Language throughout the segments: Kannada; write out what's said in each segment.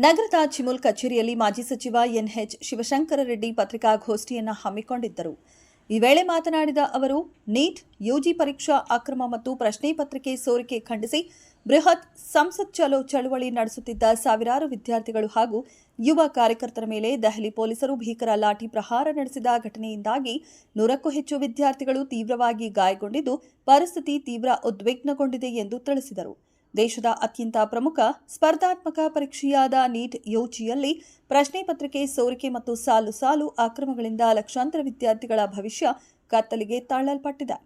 ನಗರದ ಚಿಮುಲ್ ಕಚೇರಿಯಲ್ಲಿ ಮಾಜಿ ಸಚಿವ ಎನ್ಎಚ್ ಶಿವಶಂಕರ ರೆಡ್ಡಿ ಪತ್ರಿಕಾಗೋಷ್ಠಿಯನ್ನು ಹಮ್ಮಿಕೊಂಡಿದ್ದರು. ಈ ವೇಳೆ ಮಾತನಾಡಿದ ಅವರು, ನೀಟ್ ಯುಜಿ ಪರೀಕ್ಷಾ ಅಕ್ರಮ ಮತ್ತು ಪ್ರಶ್ನೆ ಪತ್ರಿಕೆ ಸೋರಿಕೆ ಖಂಡಿಸಿ ಬೃಹತ್ ಸಂಸತ್ ಚಲೋ ಚಳವಳಿ ನಡೆಸುತ್ತಿದ್ದ ಸಾವಿರಾರು ವಿದ್ಯಾರ್ಥಿಗಳು ಹಾಗೂ ಯುವ ಕಾರ್ಯಕರ್ತರ ಮೇಲೆ ದೆಹಲಿ ಪೊಲೀಸರು ಭೀಕರ ಲಾಠಿ ಪ್ರಹಾರ ನಡೆಸಿದ ಘಟನೆಯಿಂದಾಗಿ 100ಕ್ಕೂ ಹೆಚ್ಚು ವಿದ್ಯಾರ್ಥಿಗಳು ತೀವ್ರವಾಗಿ ಗಾಯಗೊಂಡಿದ್ದು, ಪರಿಸ್ಥಿತಿ ತೀವ್ರ ಉದ್ವಿಗ್ನಗೊಂಡಿದೆ ಎಂದು ತಿಳಿಸಿದರು. ದೇಶದ ಅತ್ಯಂತ ಪ್ರಮುಖ ಸ್ಪರ್ಧಾತ್ಮಕ ಪರೀಕ್ಷೆಯಾದ ನೀಟ್ ಯುಜಿಯಲ್ಲಿ ಪ್ರಶ್ನೆ ಪತ್ರಿಕೆ ಸೋರಿಕೆ ಮತ್ತು ಸಾಲು ಸಾಲು ಅಕ್ರಮಗಳಿಂದ ಲಕ್ಷಾಂತರ ವಿದ್ಯಾರ್ಥಿಗಳ ಭವಿಷ್ಯ ಕತ್ತಲಿಗೆ ತಳ್ಳಲ್ಪಟ್ಟಿದೆ.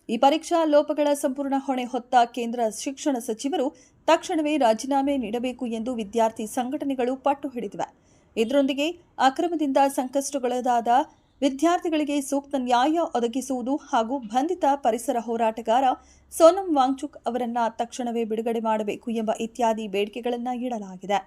ಈ ಪರೀಕ್ಷಾ ಲೋಪಗಳ ಸಂಪೂರ್ಣ ಹೊಣೆ ಹೊತ್ತ ಕೇಂದ್ರ ಶಿಕ್ಷಣ ಸಚಿವರು ತಕ್ಷಣವೇ ರಾಜೀನಾಮೆ ನೀಡಬೇಕು ಎಂದು ವಿದ್ಯಾರ್ಥಿ ಸಂಘಟನೆಗಳು ಪಟ್ಟು ಹಿಡಿದಿವೆ. ಇದರೊಂದಿಗೆ ಅಕ್ರಮದಿಂದ ಸಂಕಷ್ಟಗೊಳಗಾದ ವಿದ್ಯಾರ್ಥಿಗಳಿಗೆ ಸೂಕ್ತ ನ್ಯಾಯ ಒದಗಿಸುವುದು ಹಾಗೂ ಬಂಧಿತ ಪರಿಸರ ಹೋರಾಟಗಾರ ಸೋನಂ ವಾಂಗ್ಚುಕ್ ಅವರನ್ನ ತಕ್ಷಣವೇ ಬಿಡುಗಡೆ ಮಾಡಬೇಕು ಎಂಬ ಇತ್ಯಾದಿ ಬೇಡಿಕೆಗಳನ್ನು ಇಡಲಾಗಿದೆ.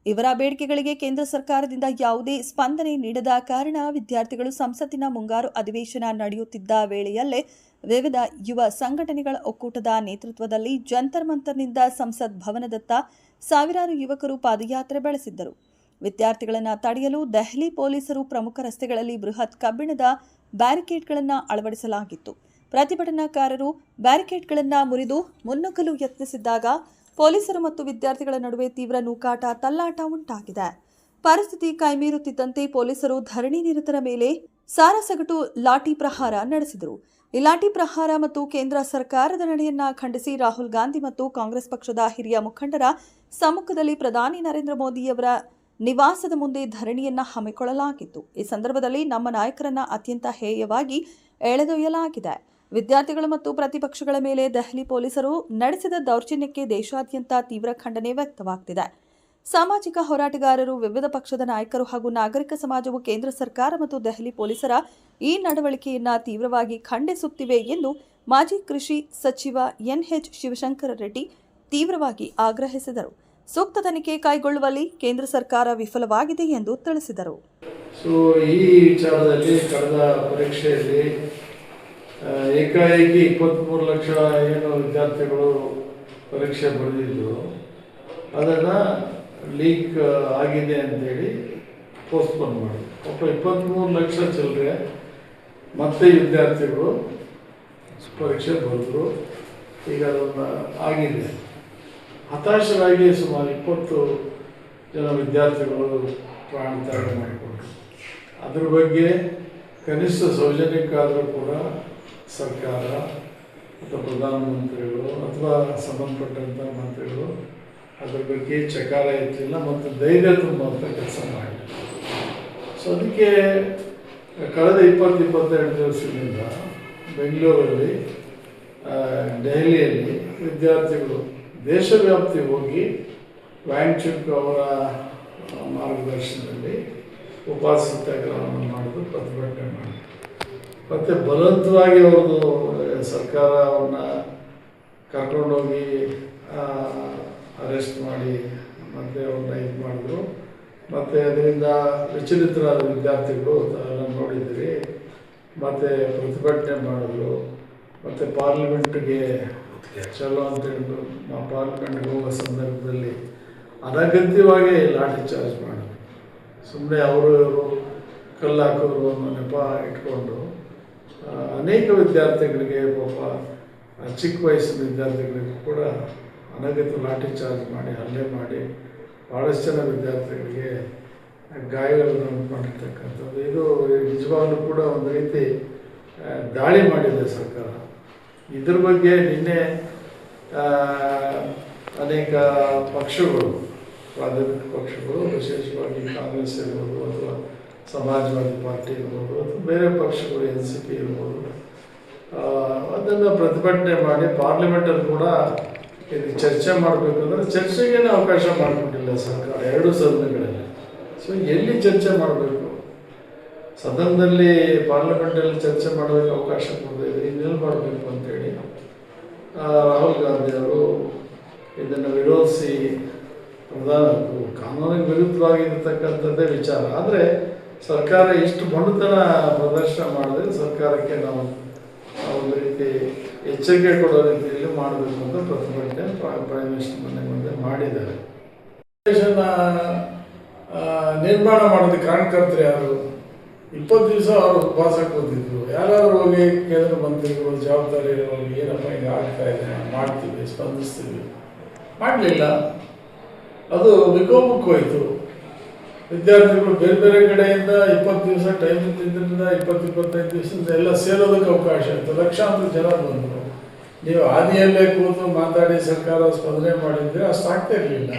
ಇವರ ಬೇಡಿಕೆಗಳಿಗೆ ಕೇಂದ್ರ ಸರ್ಕಾರದಿಂದ ಯಾವುದೇ ಸ್ಪಂದನೆ ನೀಡದ ಕಾರಣ ವಿದ್ಯಾರ್ಥಿಗಳು ಸಂಸತ್ತಿನ ಮುಂಗಾರು ಅಧಿವೇಶನ ನಡೆಯುತ್ತಿದ್ದ ವೇಳೆಯಲ್ಲೇ ವಿವಿಧ ಯುವ ಸಂಘಟನೆಗಳ ಒಕ್ಕೂಟದ ನೇತೃತ್ವದಲ್ಲಿ ಜಂತರ್ ಮಂತರ್ನಿಂದ ಸಂಸತ್ ಭವನದತ್ತ ಸಾವಿರಾರು ಯುವಕರು ಪಾದಯಾತ್ರೆ ಬೆಳೆಸಿದ್ದರು. ವಿದ್ಯಾರ್ಥಿಗಳನ್ನು ತಡೆಯಲು ದೆಹಲಿ ಪೊಲೀಸರು ಪ್ರಮುಖ ರಸ್ತೆಗಳಲ್ಲಿ ಬೃಹತ್ ಕಬ್ಬಿಣದ ಬ್ಯಾರಿಕೇಡ್ಗಳನ್ನು ಅಳವಡಿಸಲಾಗಿತ್ತು. ಪ್ರತಿಭಟನಾಕಾರರು ಬ್ಯಾರಿಕೇಡ್ಗಳನ್ನು ಮುರಿದು ಮುನ್ನುಗ್ಗಲು ಯತ್ನಿಸಿದ್ದಾಗ ಪೊಲೀಸರು ಮತ್ತು ವಿದ್ಯಾರ್ಥಿಗಳ ನಡುವೆ ತೀವ್ರ ನೂಕಾಟ ತಲ್ಲಾಟ ಉಂಟಾಗಿದೆ. ಪರಿಸ್ಥಿತಿ ಕೈಮೀರುತ್ತಿದ್ದಂತೆ ಪೊಲೀಸರು ಧರಣಿ ನಿರತರ ಮೇಲೆ ಸಾರಸಗಟು ಲಾಠಿ ಪ್ರಹಾರ ನಡೆಸಿದರು. ಈ ಲಾಠಿ ಪ್ರಹಾರ ಮತ್ತು ಕೇಂದ್ರ ಸರ್ಕಾರದ ನಡೆಯನ್ನ ಖಂಡಿಸಿ ರಾಹುಲ್ ಗಾಂಧಿ ಮತ್ತು ಕಾಂಗ್ರೆಸ್ ಪಕ್ಷದ ಹಿರಿಯ ಮುಖಂಡರ ಸಮ್ಮುಖದಲ್ಲಿ ಪ್ರಧಾನಿ ನರೇಂದ್ರ ಮೋದಿಯವರ ನಿವಾಸದ ಮುಂದೆ ಧರಣಿಯನ್ನ ಹಮ್ಮಿಕೊಳ್ಳಲಾಗಿತ್ತು. ಈ ಸಂದರ್ಭದಲ್ಲಿ ನಮ್ಮ ನಾಯಕರನ್ನ ಅತ್ಯಂತ ಹೇಯವಾಗಿ ಎಳೆದೊಯ್ಯಲಾಗಿದೆ. ವಿದ್ಯಾರ್ಥಿಗಳು ಮತ್ತು ಪ್ರತಿಪಕ್ಷಗಳ ಮೇಲೆ ದೆಹಲಿ ಪೊಲೀಸರು ನಡೆಸಿದ ದೌರ್ಜನ್ಯಕ್ಕೆ ದೇಶಾದ್ಯಂತ ತೀವ್ರ ಖಂಡನೆ ವ್ಯಕ್ತವಾಗುತ್ತಿದೆ. ಸಾಮಾಜಿಕ ಹೋರಾಟಗಾರರು, ವಿವಿಧ ಪಕ್ಷದ ನಾಯಕರು ಹಾಗೂ ನಾಗರಿಕ ಸಮಾಜವು ಕೇಂದ್ರ ಸರ್ಕಾರ ಮತ್ತು ದೆಹಲಿ ಪೊಲೀಸರ ಈ ನಡವಳಿಕೆಯನ್ನ ತೀವ್ರವಾಗಿ ಖಂಡಿಸುತ್ತಿವೆ ಎಂದು ಮಾಜಿ ಕೃಷಿ ಸಚಿವ ಎನ್ಎಚ್ ಶಿವಶಂಕರ ರೆಡ್ಡಿ ತೀವ್ರವಾಗಿ ಆಗ್ರಹಿಸಿದರು. ಸೂಕ್ತ ತನಿಖೆ ಕೈಗೊಳ್ಳುವಲ್ಲಿ ಕೇಂದ್ರ ಸರ್ಕಾರ ವಿಫಲವಾಗಿದೆ ಎಂದು ತಿಳಿಸಿದರು. ಈ ವಿಚಾರದಲ್ಲಿ ಕಳೆದ ಪರೀಕ್ಷೆಯಲ್ಲಿ ಏಕಾಏಕಿ 23 ಲಕ್ಷ ಏನು ವಿದ್ಯಾರ್ಥಿಗಳು ಪರೀಕ್ಷೆ ಬರೆದಿದ್ದು ಅದನ್ನು ಲೀಕ್ ಆಗಿದೆ ಅಂತೇಳಿ ಪೋಸ್ಟ್ಪೋನ್ ಮಾಡಿ 23 ಲಕ್ಷ ಚಿಲ್ಲರೆ ಮತ್ತೆ ವಿದ್ಯಾರ್ಥಿಗಳು ಪರೀಕ್ಷೆ ಬರೆದರು. ಈಗ ಅದನ್ನು ಆಗಿದೆ. ಹತಾಶರಾಗಿ ಸುಮಾರು 20 ಜನ ವಿದ್ಯಾರ್ಥಿಗಳು ಪ್ರಾಣತ್ಯಾಗ ಮಾಡಿಕೊಂಡ್ರು. ಅದ್ರ ಬಗ್ಗೆ ಕನಿಷ್ಠ ಸೌಜನ್ಯಕ್ಕೆ ಆದರೂ ಕೂಡ ಸರ್ಕಾರ ಅಥವಾ ಪ್ರಧಾನಮಂತ್ರಿಗಳು ಅಥವಾ ಸಂಬಂಧಪಟ್ಟಂಥ ಮಂತ್ರಿಗಳು ಅದ್ರ ಬಗ್ಗೆ ಚಕಾರ ಎತ್ತಲಿಲ್ಲ ಮತ್ತು ಧೈರ್ಯ ತುಂಬುವಂಥ ಕೆಲಸ ಮಾಡಿಲ್ಲ. ಅದಕ್ಕೆ ಕಳೆದ 20-22 ದಿವಸದಿಂದ ಬೆಂಗಳೂರಲ್ಲಿ, ದೆಹಲಿಯಲ್ಲಿ ವಿದ್ಯಾರ್ಥಿಗಳು ದೇಶವ್ಯಾಪ್ತಿ ಹೋಗಿ ವಾಂಗ್ಚುಕ್ ಅವರ ಮಾರ್ಗದರ್ಶನದಲ್ಲಿ ಉಪವಾಸ ಸತ್ಯಾಗ್ರಹವನ್ನು ಮಾಡಿದ್ರು, ಪ್ರತಿಭಟನೆ ಮಾಡಿದ್ರು. ಮತ್ತು ಬಲವಂತವಾಗಿ ಅವ್ರದ್ದು ಸರ್ಕಾರವನ್ನು ಕರ್ಕೊಂಡೋಗಿ ಅರೆಸ್ಟ್ ಮಾಡಿ ಮತ್ತು ಅವ್ರನ್ನ ಇದು ಮಾಡಿದ್ರು. ಮತ್ತು ಅದರಿಂದ ವಿಚಲಿತರಾದ ವಿದ್ಯಾರ್ಥಿಗಳು ಎಲ್ಲ ನೋಡಿದ್ರಿ. ಮತ್ತು ಪ್ರತಿಭಟನೆ ಮಾಡಿದ್ರು. ಮತ್ತು ಪಾರ್ಲಿಮೆಂಟ್ಗೆ ಚಲೋ ಅಂತೇಳಿದ್ರು. ಪಾರ್ಲಿಮೆಂಟ್ಗೆ ಹೋಗೋ ಸಂದರ್ಭದಲ್ಲಿ ಅನಗತ್ಯವಾಗಿ ಲಾಠಿ ಚಾರ್ಜ್ ಮಾಡಿದ್ರು. ಸುಮ್ಮನೆ ಅವರು ಕಲ್ಲು ಹಾಕೋರು ಅನ್ನೋ ನೆಪ ಇಟ್ಕೊಂಡು ಅನೇಕ ವಿದ್ಯಾರ್ಥಿಗಳಿಗೆ, ಪಾಪ ಚಿಕ್ಕ ವಯಸ್ಸಿನ ವಿದ್ಯಾರ್ಥಿಗಳಿಗೂ ಕೂಡ ಅನಗತ್ಯ ಲಾಠಿ ಚಾರ್ಜ್ ಮಾಡಿ ಹಲ್ಲೆ ಮಾಡಿ ಭಾಳಷ್ಟು ಜನ ವಿದ್ಯಾರ್ಥಿಗಳಿಗೆ ಗಾಯಗಳನ್ನು ಮಾಡಿರ್ತಕ್ಕಂಥದ್ದು. ಇದು ನಿಜವಾಗ್ಲೂ ಕೂಡ ಒಂದು ರೀತಿ ದಾಳಿ ಮಾಡಿದೆ ಸರ್ಕಾರ. ಇದ್ರ ಬಗ್ಗೆ ನಿನ್ನೆ ಅನೇಕ ಪಕ್ಷಗಳು, ಪ್ರಾಥಮಿಕ ಪಕ್ಷಗಳು, ವಿಶೇಷವಾಗಿ ಕಾಂಗ್ರೆಸ್ ಇರ್ಬೋದು ಅಥವಾ ಸಮಾಜವಾದಿ ಪಾರ್ಟಿ ಇರ್ಬೋದು ಅಥವಾ ಬೇರೆ ಪಕ್ಷಗಳು NCP ಇರ್ಬೋದು, ಅದನ್ನು ಪ್ರತಿಭಟನೆ ಮಾಡಿ ಪಾರ್ಲಿಮೆಂಟಲ್ಲಿ ಕೂಡ ಇದು ಚರ್ಚೆ ಮಾಡಬೇಕಂದ್ರೆ ಚರ್ಚೆಗೇನೆ ಅವಕಾಶ ಮಾಡಿಕೊಟ್ಟಿಲ್ಲ ಸರ್ಕಾರ 2 ಸದನಗಳಲ್ಲಿ. ಎಲ್ಲಿ ಚರ್ಚೆ ಮಾಡಬೇಕು? ಸದನದಲ್ಲಿ ಪಾರ್ಲಿಮೆಂಟಲ್ಲಿ ಚರ್ಚೆ ಮಾಡೋದಕ್ಕೆ ಅವಕಾಶ ಕೊಡಬೇಕು, ಇನ್ನೆಲ್ಲಿ ಮಾಡಬೇಕು ಅಂತೇಳಿ ರಾಹುಲ್ ಗಾಂಧಿ ಅವರು ಇದನ್ನು ವಿರೋಧಿಸಿ ಕಾನೂನಿಗೆ ವಿರುದ್ಧವಾಗಿರ್ತಕ್ಕಂಥದ್ದೇ ವಿಚಾರ. ಆದರೆ ಸರ್ಕಾರ ಇಷ್ಟು ಮೊಂಡುತನ ಪ್ರದರ್ಶನ ಮಾಡಿದ್ರೆ ಸರ್ಕಾರಕ್ಕೆ ನಾವು ಒಂದು ರೀತಿ ಎಚ್ಚರಿಕೆ ಕೊಡೋ ರೀತಿಯಲ್ಲಿ ಮಾಡಬೇಕು ಅಂತ ಪ್ರತಿಭಟನೆ ಪ್ರೈಮ್ ಮಿನಿಸ್ಟರ್ ಮನೆ ಮುಂದೆ ಮಾಡಿದ್ದಾರೆ. ನಿರ್ಮಾಣ ಮಾಡೋದಕ್ಕೆ ಕಾರಣಕರ್ತರು ಯಾರು? 20 ದಿವಸ ಅವರು ಉಪವಾಸ ಕೂತಿದ್ರು. ಯಾರಾದರೂ ಹೋಗಿ ಕೇಂದ್ರ ಮಂತ್ರಿಗಳು ಜವಾಬ್ದಾರಿ ಹೋಗಿ ಏನಪ್ಪ ಹಿಂಗೆ ಆಗ್ತಾ ಇದೆ, ಮಾಡ್ತೀವಿ, ಸ್ಪಂದಿಸ್ತೀವಿ, ಮಾಡಲಿಲ್ಲ. ಅದು ವಿಕೋಪಕ್ಕೆ ಹೋಯಿತು. ವಿದ್ಯಾರ್ಥಿಗಳು ಬೇರೆ ಬೇರೆ ಕಡೆಯಿಂದ 20 ದಿವಸ ಟೈಮ್ ಇದ್ದಿದ್ದರಿಂದ 20-25 ದಿವಸದಿಂದ ಎಲ್ಲ ಸೇರೋದಕ್ಕೆ ಅವಕಾಶ ಇತ್ತು. ಲಕ್ಷಾಂತರ ಜನ ಬಂದರು. ನೀವು ಆದಿಯಲ್ಲೇ ಕೂತು ಮಾತಾಡಿ ಸರ್ಕಾರ ಸ್ಪಂದನೆ ಮಾಡಿದರೆ ಅಷ್ಟು ಆಗ್ತಾ ಇರಲಿಲ್ಲ.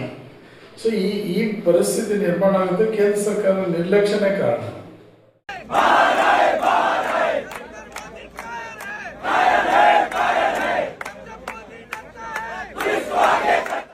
ಸೊ ಈ ಪರಿಸ್ಥಿತಿ ನಿರ್ಮಾಣ ಆಗುತ್ತೆ ಕೇಂದ್ರ ಸರ್ಕಾರದ ನಿರ್ಲಕ್ಷ್ಯನೇ ಕಾರಣ.